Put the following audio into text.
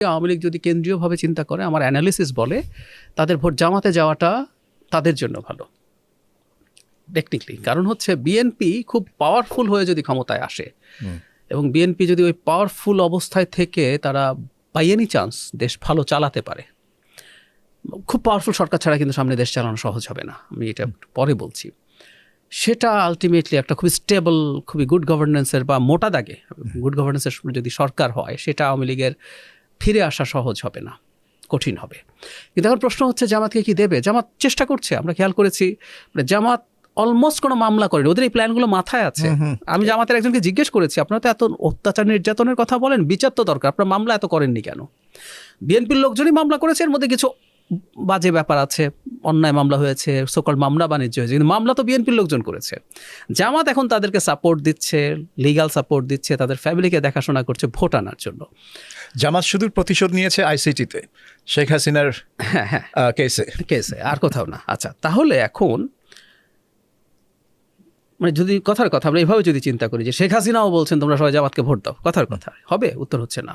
আওয়ামী লীগ যদি কেন্দ্রীয়ভাবে চিন্তা করে, আমার অ্যানালিসিস বলে তাদের ভোট জামাতে যাওয়াটা তাদের জন্য ভালো টেকনিক্যালি। কারণ হচ্ছে বিএনপি খুব পাওয়ারফুল হয়ে যদি ক্ষমতায় আসে এবং বিএনপি যদি ওই পাওয়ারফুল অবস্থায় থেকে তারা বাই এনি চান্স দেশ ভালো চালাতে পারে, খুব পাওয়ারফুল সরকার ছাড়া কিন্তু সামনে দেশ চালানো সহজ হবে না, আমি এটা একটু পরে বলছি। সেটা আলটিমেটলি একটা খুবই স্টেবল, খুবই গুড গভর্নেন্সের বা মোটা দাগে গুড গভর্নেন্সের যদি সরকার হয়, সেটা আওয়ামী লীগের ফিরে আসা সহজ হবে না, কঠিন হবে। কিন্তু এখন প্রশ্ন হচ্ছে জামাতকে কি দেবে? জামাত চেষ্টা করছে, আমরা খেয়াল করেছি, মানে জামাত অলমোস্ট কোনো মামলা করেনি, ওদের এই প্ল্যানগুলো মাথায় আছে। আমি জামাতের একজনকে জিজ্ঞেস করেছি, আপনারা তো এত অত্যাচার নির্যাতনের কথা বলেন, বিচার তো দরকার, আপনারা মামলা এত করেননি কেন? বিএনপির লোকজনই মামলা করেছে, এর মধ্যে কিছু বাজে ব্যাপার আছে, অন্যায় মামলা হয়েছে, সকল মামলা বাণিজ্য হয়েছে, কিন্তু মামলা তো বিএনপির লোকজন করেছে। জামাত এখন তাদেরকে সাপোর্ট দিচ্ছে, লিগাল সাপোর্ট দিচ্ছে, তাদের ফ্যামিলিকে দেখাশোনা করছে ভোট আনার জন্য। জামাত শুধু প্রতিশোধ নিয়েছে আইসিটিতে, শেখ হাসিনার কেসে, আর কোথাও না। আচ্ছা, তাহলে এখন মানে যদি কথার কথা আমরা এইভাবে যদি চিন্তা করি যে শেখ হাসিনাও বলছেন তোমরা সবাই জামাতকে ভোট দাও, কথার কথা হবে? উত্তর হচ্ছে না।